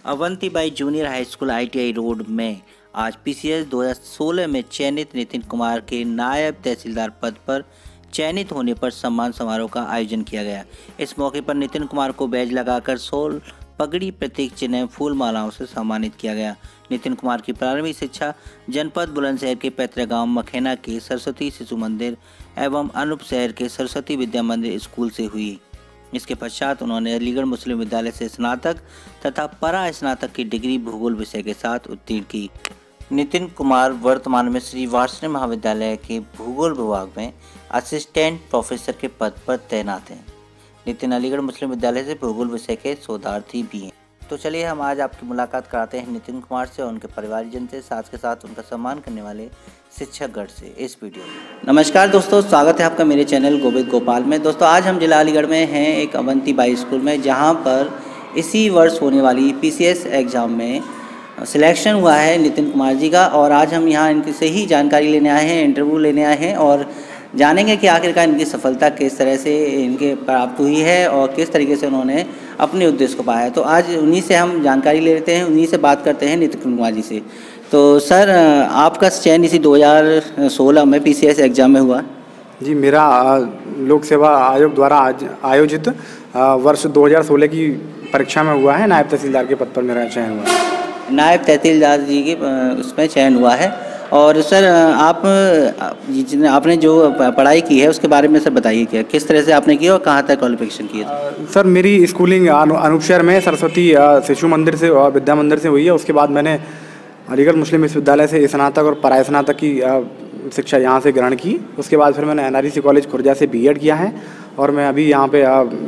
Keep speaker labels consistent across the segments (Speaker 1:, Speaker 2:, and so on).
Speaker 1: Avantibai junior high school ITI road में आज PCS 2016 में चयनित नितिन कुमार के नायब तहसीलदार पद पर चयनित होने पर सम्मान समारोह का आयोजन किया गया। इस मौके पर नितिन कुमार को बैज लगाकर शॉल, पगड़ी, प्रतीक चिन्ह, फूल मालाओं से सम्मानित किया गया। नितिन कुमार की प्रारंभिक शिक्षा जनपद बुलंदशहर के पैतृक गांव मखेना के सरस्वती शिशु मंदिर एवं अनूप शहर के सरस्वती विद्या मंदिर स्कूल से हुई। इसके पश्चात उन्होंने अलीगढ़ मुस्लिम विद्यालय से स्नातक तथा परा स्नातक की डिग्री भूगोल विषय के साथ उत्तीर्ण की। नितिन कुमार वर्तमान में श्री वार्ष्णेय महाविद्यालय के भूगोल विभाग में असिस्टेंट प्रोफेसर के पद पर तैनात हैं। नितिन अलीगढ़ मुस्लिम विद्यालय से भूगोल विषय के शोधार्थी भी हैं। तो चलिए हम आज आपकी मुलाकात कराते हैं नितिन कुमार से और उनके परिवारजन से, साथ के साथ उनका सम्मान करने वाले शिक्षकगण से इस वीडियो में। नमस्कार दोस्तों, स्वागत है आपका मेरे चैनल गोविंद गोपाल में। दोस्तों आज हम जिला अलीगढ़ में हैं एक अवंतीबाई स्कूल में, जहां पर इसी वर्ष होने वाली PCS एग्ज़ाम में सिलेक्शन हुआ है नितिन कुमार जी का। और आज हम यहाँ इनकी से ही जानकारी लेने आए हैं, इंटरव्यू लेने आए हैं और जानेंगे कि आखिरकार इनकी सफलता किस तरह से इनके प्राप्त हुई है और किस तरीके से उन्होंने अपने उद्देश्य को पाया। तो आज उन्हीं से हम जानकारी ले लेते हैं, उन्हीं से बात करते हैं नितिन कुमार जी से। तो सर, आपका चयन इसी 2016 में PCS एग्ज़ाम में हुआ?
Speaker 2: जी, मेरा लोक सेवा आयोग द्वारा आयोजित वर्ष 2016 की परीक्षा में हुआ है। नायब तहसीलदार के पद पर मेरा चयन हुआ है।
Speaker 1: नायब तहसीलदार जी के उसमें चयन हुआ है। और सर, आपने जो पढ़ाई की है उसके बारे में सर बताइए, क्या किस तरह से आपने की और कहाँ तक क्वालिफिकेशन की है?
Speaker 2: सर, मेरी स्कूलिंग अनूप शहर में सरस्वती शिशु मंदिर से और विद्या मंदिर से हुई है। उसके बाद मैंने अलीगढ़ मुस्लिम विश्वविद्यालय से स्नातक और परा स्नातक की शिक्षा यहाँ से ग्रहण की। उसके बाद फिर मैंने NREC कॉलेज खुर्जा से B.Ed किया है और मैं अभी यहाँ पे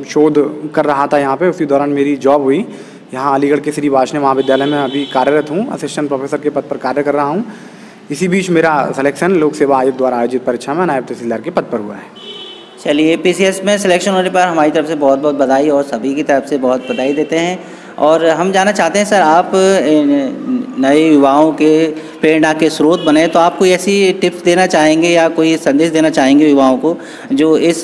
Speaker 2: शोध कर रहा था यहाँ पे। उसी दौरान मेरी जॉब हुई। यहाँ अलीगढ़ के श्री वार्ष्णेय महाविद्यालय में अभी कार्यरत हूँ, असिस्टेंट प्रोफेसर के पद पर कार्य कर रहा हूँ। इसी बीच मेरा सिलेक्शन लोक सेवा आयोग द्वारा आयोजित परीक्षा में नायब तहसीलदार के पद पर हुआ है।
Speaker 1: चलिए, PCS में सिलेक्शन होने पर हमारी तरफ से बहुत बहुत बधाई और सभी की तरफ से बहुत बधाई देते हैं। और हम जानना चाहते हैं सर, आप नए युवाओं के प्रेरणा के स्रोत बने, तो आप कोई ऐसी टिप्स देना चाहेंगे या कोई संदेश देना चाहेंगे युवाओं को जो इस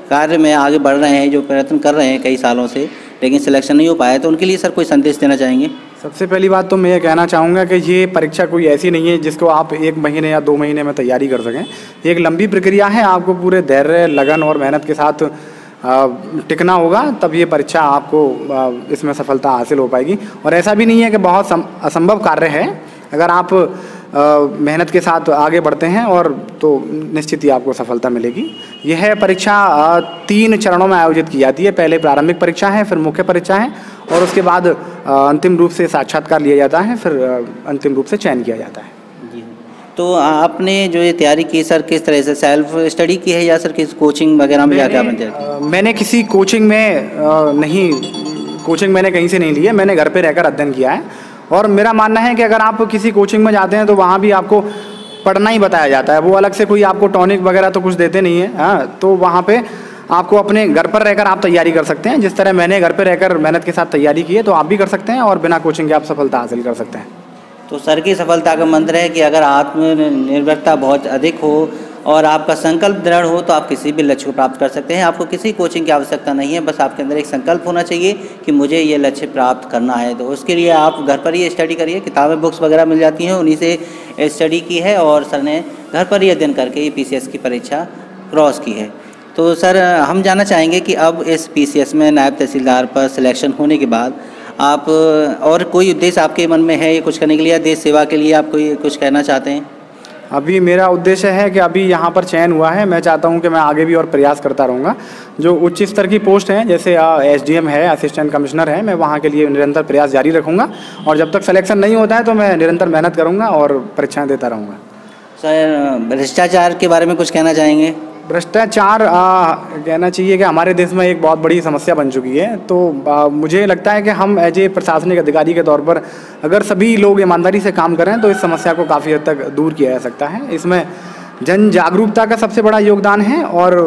Speaker 1: कार्य में आगे बढ़ रहे हैं, जो प्रयत्न कर रहे हैं कई सालों से लेकिन सिलेक्शन नहीं हो पाया, तो उनके लिए सर कोई संदेश देना चाहेंगे?
Speaker 2: सबसे पहली बात तो मैं ये कहना चाहूँगा कि ये परीक्षा कोई ऐसी नहीं है जिसको आप 1 महीने या 2 महीने में तैयारी कर सकें। ये एक लंबी प्रक्रिया है। आपको पूरे धैर्य, लगन और मेहनत के साथ टिकना होगा, तब ये परीक्षा आपको इसमें सफलता हासिल हो पाएगी। और ऐसा भी नहीं है कि बहुत असंभव कार्य है। अगर आप मेहनत के साथ आगे बढ़ते हैं और तो निश्चित ही आपको सफलता मिलेगी। यह परीक्षा 3 चरणों में आयोजित की जाती है। पहले प्रारंभिक परीक्षा है, फिर मुख्य परीक्षा है और उसके बाद अंतिम रूप से साक्षात्कार लिया जाता है, फिर अंतिम रूप से चयन किया जाता है।
Speaker 1: जी, तो आपने जो ये तैयारी की सर, किस तरह से सेल्फ स्टडी की है या सर किस कोचिंग वगैरह में जाकर आपने तैयारी?
Speaker 2: मैंने किसी कोचिंग में कोचिंग मैंने कहीं से नहीं ली है। मैंने घर पे रहकर अध्ययन किया है। और मेरा मानना है कि अगर आप किसी कोचिंग में जाते हैं तो वहाँ भी आपको पढ़ना ही बताया जाता है। वो अलग से कोई आपको टॉनिक वगैरह तो कुछ देते नहीं है। हाँ, तो वहाँ पे आपको अपने घर पर रहकर आप तैयारी कर सकते हैं। जिस तरह मैंने घर पर रहकर मेहनत के साथ तैयारी की है, तो आप भी कर सकते हैं और बिना कोचिंग के आप सफलता हासिल कर सकते हैं।
Speaker 1: तो सर की सफलता का मंत्र है कि अगर आत्मनिर्भरता बहुत अधिक हो और आपका संकल्प दृढ़ हो तो आप किसी भी लक्ष्य को प्राप्त कर सकते हैं। आपको किसी कोचिंग की आवश्यकता नहीं है, बस आपके अंदर एक संकल्प होना चाहिए कि मुझे ये लक्ष्य प्राप्त करना है। तो उसके लिए आप घर पर ही स्टडी करिए, किताबें, बुक्स वगैरह मिल जाती हैं, उन्हीं से स्टडी की है और सर ने घर पर ही अध्ययन करके ये PCS की परीक्षा क्रॉस की है। तो सर, हम जानना चाहेंगे कि अब इस PCS में नायब तहसीलदार पर सिलेक्शन होने के बाद आप और कोई उद्देश्य आपके मन में है ये कुछ करने के लिए, देश सेवा के लिए आप कोई कुछ कहना चाहते हैं?
Speaker 2: अभी मेरा उद्देश्य है कि अभी यहाँ पर चयन हुआ है, मैं चाहता हूँ कि मैं आगे भी और प्रयास करता रहूँगा। जो उच्च स्तर की पोस्ट हैं, जैसे SDM है, असिस्टेंट कमिश्नर है, मैं वहाँ के लिए निरंतर प्रयास जारी रखूँगा। और जब तक सिलेक्शन नहीं होता है तो मैं निरंतर मेहनत करूँगा और परीक्षाएँ देता रहूँगा।
Speaker 1: सर, भ्रष्टाचार के बारे में कुछ कहना चाहेंगे?
Speaker 2: भ्रष्टाचार कहना चाहिए कि हमारे देश में एक बहुत बड़ी समस्या बन चुकी है। तो मुझे लगता है कि हम एज ए प्रशासनिक अधिकारी के तौर पर अगर सभी लोग ईमानदारी से काम करें तो इस समस्या को काफ़ी हद तक दूर किया जा सकता है। इसमें जन जागरूकता का सबसे बड़ा योगदान है और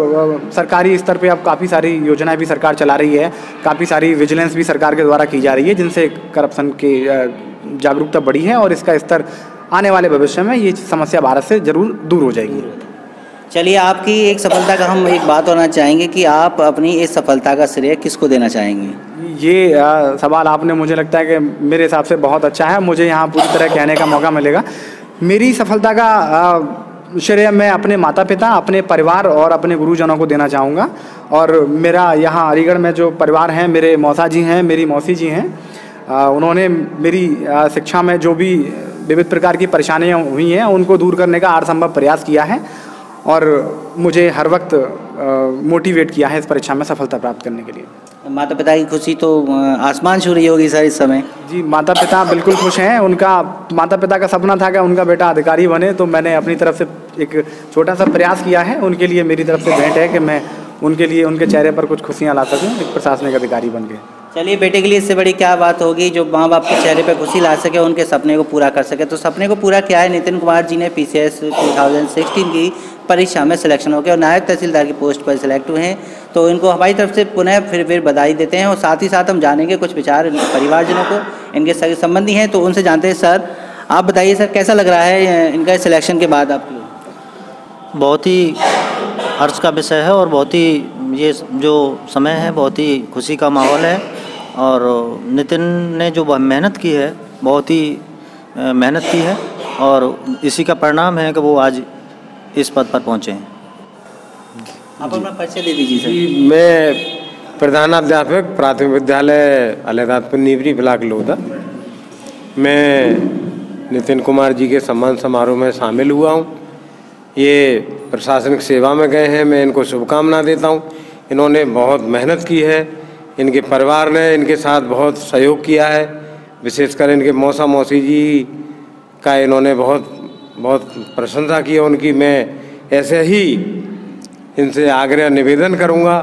Speaker 2: सरकारी स्तर पे अब काफ़ी सारी योजनाएं भी सरकार चला रही है, काफ़ी सारी विजिलेंस भी सरकार के द्वारा की जा रही है, जिनसे करप्शन की जागरूकता बढ़ी है और इसका स्तर आने वाले भविष्य में ये समस्या भारत से ज़रूर दूर हो जाएगी।
Speaker 1: चलिए, आपकी एक सफलता का हम एक बात होना चाहेंगे कि आप अपनी इस सफलता का श्रेय किसको देना चाहेंगे?
Speaker 2: ये सवाल आपने, मुझे लगता है कि मेरे हिसाब से बहुत अच्छा है। मुझे यहाँ पूरी तरह कहने का मौका मिलेगा। मेरी सफलता का श्रेय मैं अपने माता पिता, अपने परिवार और अपने गुरुजनों को देना चाहूँगा। और मेरा यहाँ अलीगढ़ में जो परिवार हैं, मेरे मौसा जी हैं, मेरी मौसी जी हैं, उन्होंने मेरी शिक्षा में जो भी विविध प्रकार की परेशानियाँ हुई हैं उनको दूर करने का हर संभव प्रयास किया है और मुझे हर वक्त मोटिवेट किया है इस परीक्षा में सफलता प्राप्त करने के लिए।
Speaker 1: माता पिता की खुशी तो आसमान छू रही होगी सर इस समय।
Speaker 2: जी, माता पिता बिल्कुल खुश हैं। उनका माता पिता का सपना था कि उनका बेटा अधिकारी बने, तो मैंने अपनी तरफ से एक छोटा सा प्रयास किया है। उनके लिए मेरी तरफ से भेंट है कि मैं उनके लिए उनके चेहरे पर कुछ खुशियाँ ला सकूँ एक प्रशासनिक अधिकारी बन के।
Speaker 1: चलिए, बेटे के लिए इससे बड़ी क्या बात होगी जो माँ बाप के चेहरे पर खुशी ला सके, उनके सपने को पूरा कर सके। तो सपने को पूरा किया है नितिन कुमार जी ने। PCS 2016 की परीक्षा में सिलेक्शन हो गया और नायब तहसीलदार की पोस्ट पर सिलेक्ट हुए हैं। तो इनको हमारी तरफ से पुनः फिर बधाई देते हैं और साथ ही साथ हम जानेंगे कुछ विचार इनके परिवारजनों को, इनके सगे संबंधी हैं तो उनसे जानते हैं। सर, आप बताइए सर, कैसा लग रहा है इनका सिलेक्शन के बाद आपको?
Speaker 3: बहुत ही हर्ष का विषय है और बहुत ही ये जो समय है बहुत ही खुशी का माहौल है। और नितिन ने जो मेहनत की है, बहुत ही मेहनत की है और इसी का परिणाम है कि वो आज इस पद पर पहुँचे हैं।
Speaker 1: आप अपना परिचय दे दीजिए सर।
Speaker 4: मैं प्रधानाध्यापक प्राथमिक विद्यालय अलहदादपुर नीवरी ब्लॉक लोधा। मैं नितिन कुमार जी के सम्मान समारोह में शामिल हुआ हूँ। ये प्रशासनिक सेवा में गए हैं, मैं इनको शुभकामना देता हूँ। इन्होंने बहुत मेहनत की है, इनके परिवार ने इनके साथ बहुत सहयोग किया है, विशेषकर इनके मौसा मौसी जी का इन्होंने बहुत प्रशंसा की है उनकी। मैं ऐसे ही इनसे आग्रह निवेदन करूंगा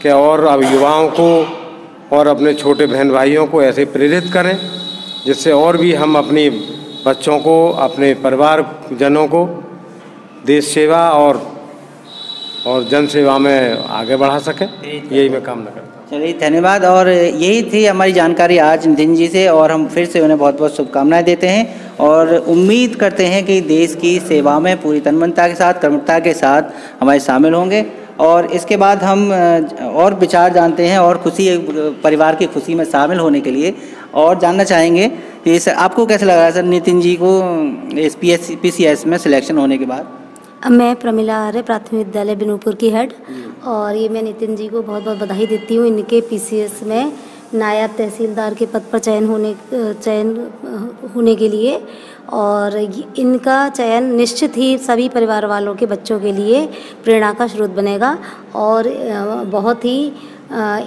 Speaker 4: कि और अब युवाओं को और अपने छोटे बहन भाइयों को ऐसे प्रेरित करें जिससे और भी हम अपने बच्चों को, अपने परिवार जनों को देश सेवा और जन सेवा में आगे बढ़ा सकें। यही मैं कामना करता हूँ।
Speaker 1: चलिए, धन्यवाद। और यही थी हमारी जानकारी आज नितिन जी से और हम फिर से उन्हें बहुत बहुत शुभकामनाएं देते हैं और उम्मीद करते हैं कि देश की सेवा में पूरी तन्मयता के साथ, कर्मठता के साथ हमारे शामिल होंगे। और इसके बाद हम और विचार जानते हैं और खुशी, परिवार की खुशी में शामिल होने के लिए और जानना चाहेंगे कि सर आपको कैसा लग रहा है सर नितिन जी को इस PCS में सिलेक्शन होने के बाद?
Speaker 5: मैं प्रमिला आर्य, प्राथमिक विद्यालय बिनूपुर की हेड, और ये मैं नितिन जी को बहुत बहुत बधाई देती हूँ इनके PCS में नायब तहसीलदार के पद पर चयन होने के लिए। और इनका चयन निश्चित ही सभी परिवार वालों के बच्चों के लिए प्रेरणा का स्रोत बनेगा और बहुत ही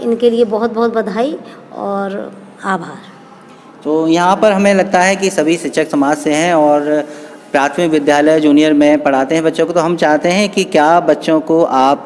Speaker 5: इनके लिए बहुत बहुत बधाई और आभार।
Speaker 1: तो यहाँ पर हमें लगता है कि सभी शिक्षक समाज से हैं और प्राथमिक विद्यालय जूनियर में पढ़ाते हैं बच्चों को। तो हम चाहते हैं कि क्या बच्चों को आप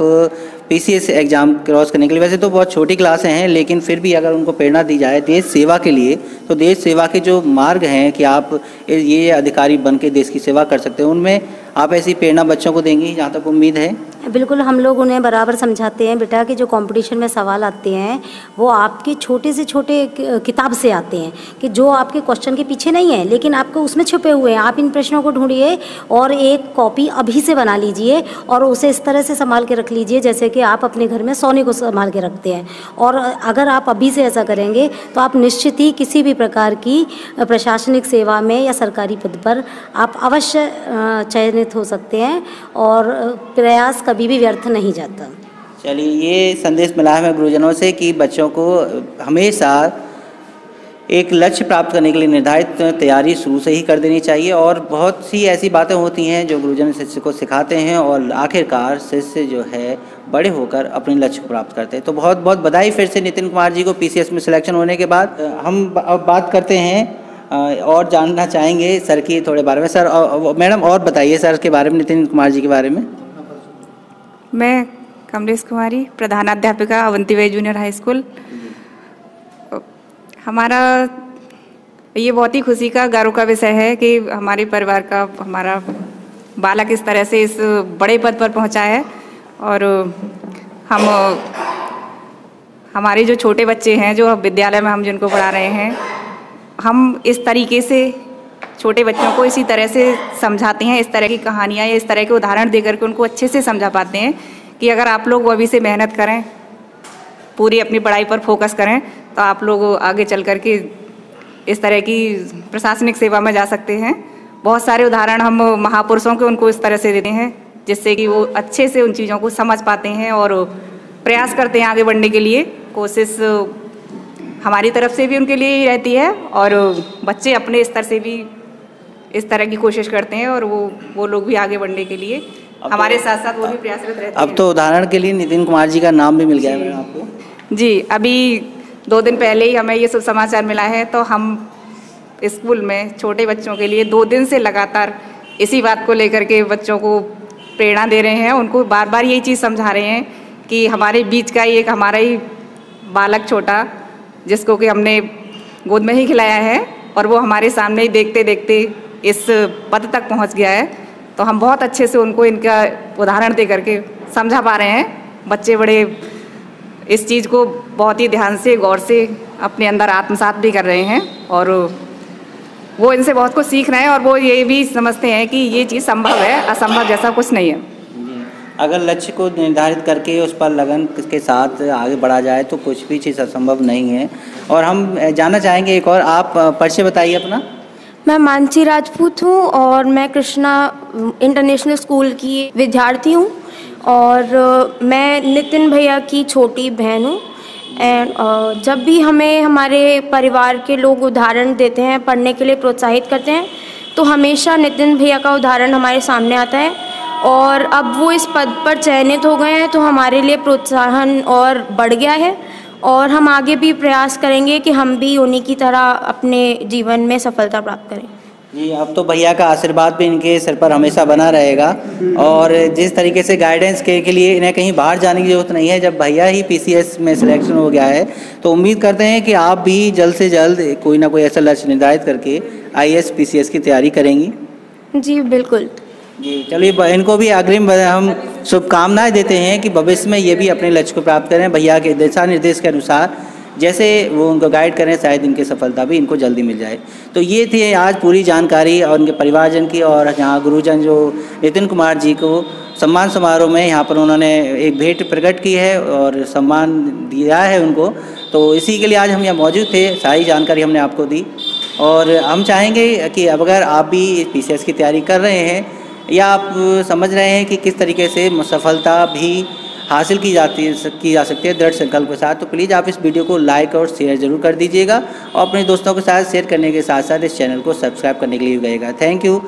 Speaker 1: PCS एग्ज़ाम क्रॉस करने के लिए, वैसे तो बहुत छोटी क्लासें हैं लेकिन फिर भी अगर उनको प्रेरणा दी जाए देश सेवा के लिए, तो देश सेवा के जो मार्ग हैं कि आप ये अधिकारी बन के देश की सेवा कर सकते हैं, उनमें आप ऐसी प्रेरणा बच्चों को देंगी, जहाँ तक उम्मीद है?
Speaker 5: बिल्कुल, हम लोग उन्हें बराबर समझाते हैं बेटा कि जो कंपटीशन में सवाल आते हैं वो आपके छोटे से छोटे किताब से आते हैं, कि जो आपके क्वेश्चन के पीछे नहीं है लेकिन आपको उसमें छुपे हुए हैं। आप इन प्रश्नों को ढूंढिए और एक कॉपी अभी से बना लीजिए और उसे इस तरह से संभाल के रख लीजिए जैसे कि आप अपने घर में सोने को संभाल के रखते हैं। और अगर आप अभी से ऐसा करेंगे तो आप निश्चित ही किसी भी प्रकार की प्रशासनिक सेवा में या सरकारी पद पर आप अवश्य चयनित हो सकते हैं और प्रयास कभी भी व्यर्थ नहीं जाता।
Speaker 1: चलिए, ये संदेश मिला है गुरुजनों से कि बच्चों को हमेशा एक लक्ष्य प्राप्त करने के लिए निर्धारित तैयारी शुरू से ही कर देनी चाहिए। और बहुत सी ऐसी बातें होती हैं जो गुरुजन शिष्य को सिखाते हैं और आखिरकार शिष्य जो है बड़े होकर अपने लक्ष्य को प्राप्त करते हैं। तो बहुत बहुत बधाई फिर से नितिन कुमार जी को PCS में सिलेक्शन होने के बाद। हम अब बात करते हैं और जानना चाहेंगे सर की थोड़े बारे में। सर, मैडम और बताइए सर के बारे में, नितिन कुमार जी के बारे में।
Speaker 6: मैं Kamlesh Kumari, प्रधानाध्यापिका Avanti junior high school. हमारा ये बहुत ही खुशी का, गर्व का विषय है कि हमारे परिवार का हमारा बालक इस तरह से इस बड़े पद पर पहुंचा है। और हम हमारे जो छोटे बच्चे हैं जो विद्यालय में हम जिनको पढ़ा रहे हैं, हम इस तरीके से छोटे बच्चों को इसी तरह से समझाते हैं, इस तरह की कहानियाँ या इस तरह के उदाहरण देकर के उनको अच्छे से समझा पाते हैं कि अगर आप लोग अभी से मेहनत करें, पूरी अपनी पढ़ाई पर फोकस करें, तो आप लोग आगे चल कर के इस तरह की प्रशासनिक सेवा में जा सकते हैं। बहुत सारे उदाहरण हम महापुरुषों के उनको इस तरह से देते हैं जिससे कि वो अच्छे से उन चीज़ों को समझ पाते हैं और प्रयास करते हैं आगे बढ़ने के लिए। कोशिश हमारी तरफ से भी उनके लिए ही रहती है और बच्चे अपने स्तर से भी इस तरह की कोशिश करते हैं और वो लोग भी आगे बढ़ने के लिए हमारे साथ साथ वो भी प्रयासरत रहते हैं।
Speaker 1: अब तो उदाहरण के लिए नितिन कुमार जी का नाम भी मिल गया है आपको।
Speaker 6: जी, अभी 2 दिन पहले ही हमें ये शुभ समाचार मिला है, तो हम स्कूल में छोटे बच्चों के लिए 2 दिन से लगातार इसी बात को लेकर के बच्चों को प्रेरणा दे रहे हैं। उनको बार बार यही चीज़ समझा रहे हैं कि हमारे बीच का एक हमारा ही बालक छोटा, जिसको कि हमने गोद में ही खिलाया है और वो हमारे सामने ही देखते देखते इस पद तक पहुंच गया है। तो हम बहुत अच्छे से उनको इनका उदाहरण दे करके समझा पा रहे हैं। बच्चे बड़े इस चीज़ को बहुत ही ध्यान से, गौर से अपने अंदर आत्मसात भी कर रहे हैं और वो इनसे बहुत कुछ सीख रहे हैं और वो ये भी समझते हैं कि ये चीज़ संभव है, असंभव जैसा कुछ नहीं है।
Speaker 1: अगर लक्ष्य को निर्धारित करके उस पर लगन के साथ आगे बढ़ा जाए तो कुछ भी चीज़ असंभव नहीं है। और हम जानना चाहेंगे एक और, आप परिचय बताइए अपना।
Speaker 7: मैं मानसी राजपूत हूँ और मैं कृष्णा इंटरनेशनल स्कूल की विद्यार्थी हूँ और मैं नितिन भैया की छोटी बहन हूँ। एंड जब भी हमें हमारे परिवार के लोग उदाहरण देते हैं, पढ़ने के लिए प्रोत्साहित करते हैं, तो हमेशा नितिन भैया का उदाहरण हमारे सामने आता है और अब वो इस पद पर चयनित हो गए हैं तो हमारे लिए प्रोत्साहन और बढ़ गया है और हम आगे भी प्रयास करेंगे कि हम भी उन्हीं की तरह अपने जीवन में सफलता प्राप्त करें।
Speaker 1: जी, अब तो भैया का आशीर्वाद भी इनके सिर पर हमेशा बना रहेगा और जिस तरीके से गाइडेंस के लिए इन्हें कहीं बाहर जाने की ज़रूरत नहीं है। जब भैया ही पीसीएस में सिलेक्शन हो गया है तो उम्मीद करते हैं कि आप भी जल्द से जल्द कोई ना कोई ऐसा लक्ष्य निर्धारित करके आईएएस पीसीएस की तैयारी करेंगी।
Speaker 7: जी बिल्कुल।
Speaker 1: जी, चलिए इनको भी अग्रिम हम शुभकामनाएं देते हैं कि भविष्य में ये भी अपने लक्ष्य को प्राप्त करें। भैया के दिशा निर्देश के अनुसार जैसे वो उनको गाइड करें, शायद इनकी सफलता भी इनको जल्दी मिल जाए। तो ये थी आज पूरी जानकारी और उनके परिवारजन की। और यहाँ गुरुजन जो नितिन कुमार जी को सम्मान समारोह में यहाँ पर उन्होंने एक भेंट प्रकट की है और सम्मान दिया है उनको, तो इसी के लिए आज हम यहाँ मौजूद थे। सारी जानकारी हमने आपको दी और हम चाहेंगे कि अब अगर आप भी पीसीएस की तैयारी कर रहे हैं या आप समझ रहे हैं कि किस तरीके से सफलता भी हासिल की जा सकती है दृढ़ संकल्प के साथ, तो प्लीज़ आप इस वीडियो को लाइक और शेयर ज़रूर कर दीजिएगा और अपने दोस्तों के साथ शेयर करने के साथ साथ इस चैनल को सब्सक्राइब करने के लिए भी कहिएगा। Thank you.